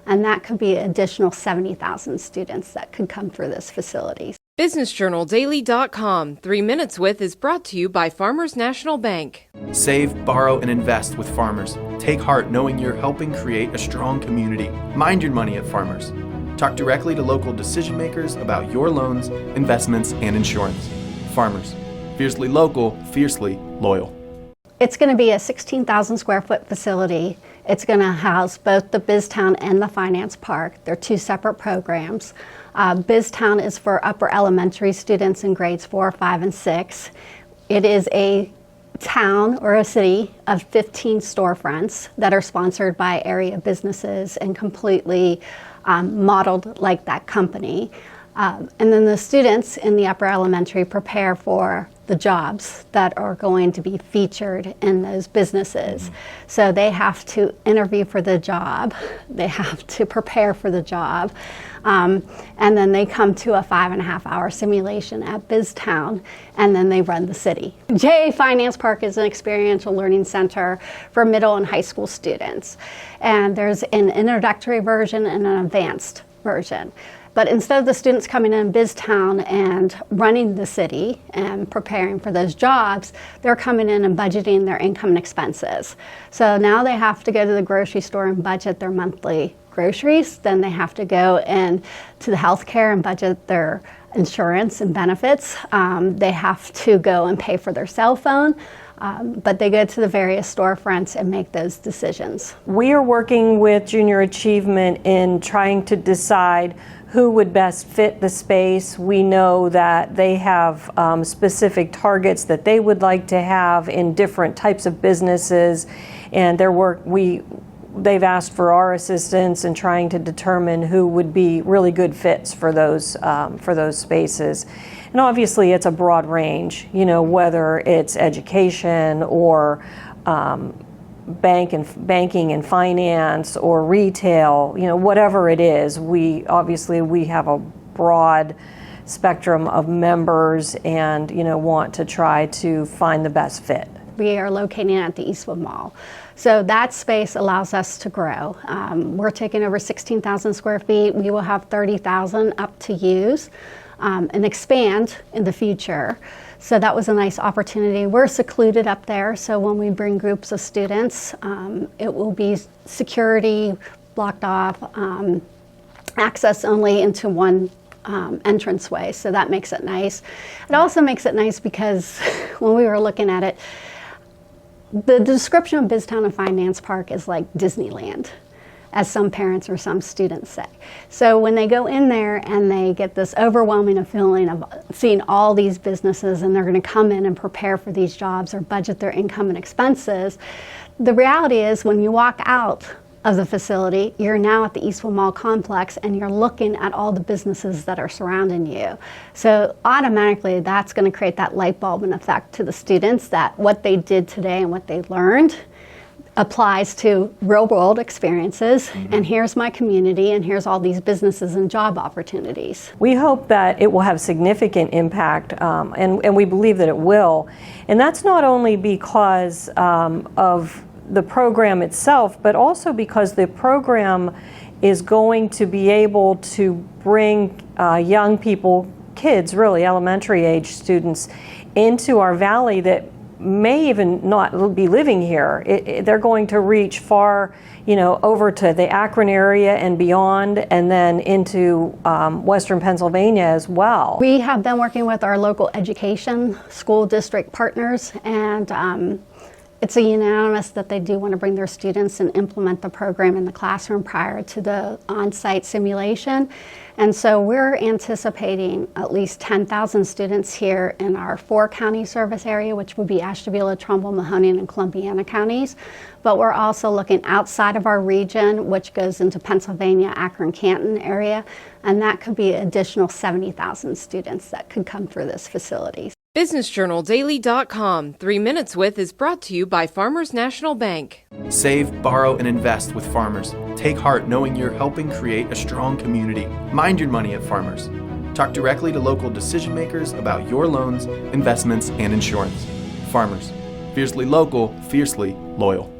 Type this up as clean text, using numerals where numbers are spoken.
and that could be an additional 70,000 students that could come through this facility. BusinessJournalDaily.com 3 Minutes With is brought to you by Farmers National Bank. Save, borrow, and invest with Farmers. Take heart knowing you're helping create a strong community. Mind your money at Farmers. Talk directly to local decision makers about your loans, investments, and insurance. Farmers. Fiercely local, fiercely loyal. It's going to be a 16,000 square foot facility. It's going to house both the BizTown and the Finance Park. They're two separate programs. BizTown is for upper elementary students in grades 4, 5, and 6. It is a town or a city of 15 storefronts that are sponsored by area businesses and completely modeled like that company. And then the students in the upper elementary prepare for the jobs that are going to be featured in those businesses. So they have to interview for the job, they have to prepare for the job, and then they come to a 5.5-hour simulation at BizTown, and then they run the city. JA Finance Park is an experiential learning center for middle and high school students. And there's an introductory version and an advanced version. But instead of the students coming in BizTown and running the city and preparing for those jobs, they're coming in and budgeting their income and expenses. So now they have to go to the grocery store and budget their monthly groceries. Then they have to go in to the healthcare and budget their insurance and benefits. They have to go and pay for their cell phone. But they go to the various storefronts and make those decisions. We are working with Junior Achievement in trying to decide who would best fit the space. We know that they have specific targets that they would like to have in different types of businesses, and they've asked for our assistance in trying to determine who would be really good fits for those spaces. And obviously it's a broad range, whether it's education or banking and finance or retail, whatever it is. We have a broad spectrum of members and want to try to find the best fit. We are located at the Eastwood Mall. So that space allows us to grow. We're taking over 16,000 square feet. We will have 30,000 up to use and expand in the future. So that was a nice opportunity. We're secluded up there, so when we bring groups of students, it will be security blocked off, access only into one entranceway, so that makes it nice. It also makes it nice because when we were looking at it, the description of BizTown and Finance Park is like Disneyland, as some parents or some students say. So when they go in there and they get this overwhelming feeling of seeing all these businesses and they're going to come in and prepare for these jobs or budget their income and expenses, the reality is when you walk out of the facility, you're now at the Eastwood Mall complex and you're looking at all the businesses that are surrounding you. So automatically that's going to create that light bulb effect to the students that what they did today and what they learned applies to real world experiences, and here's my community, and here's all these businesses and job opportunities. We hope that it will have significant impact, and we believe that it will. And that's not only because of the program itself, but also because the program is going to be able to bring young people, kids really, elementary age students, into our valley that may even not be living here. They're going to reach far, over to the Akron area and beyond, and then into Western Pennsylvania as well. We have been working with our local education school district partners, and it's a unanimous that they do want to bring their students and implement the program in the classroom prior to the on-site simulation. And so we're anticipating at least 10,000 students here in our 4-county service area, which would be Ashtabula, Trumbull, Mahoning, and Columbiana counties. But we're also looking outside of our region, which goes into Pennsylvania, Akron, Canton area, and that could be an additional 70,000 students that could come through this facility. BusinessJournalDaily.com 3 Minutes With is brought to you by Farmers National Bank. Save, borrow, and invest with Farmers. Take heart knowing you're helping create a strong community. Mind your money at Farmers. Talk directly to local decision makers about your loans, investments, and insurance. Farmers. Fiercely local, fiercely loyal.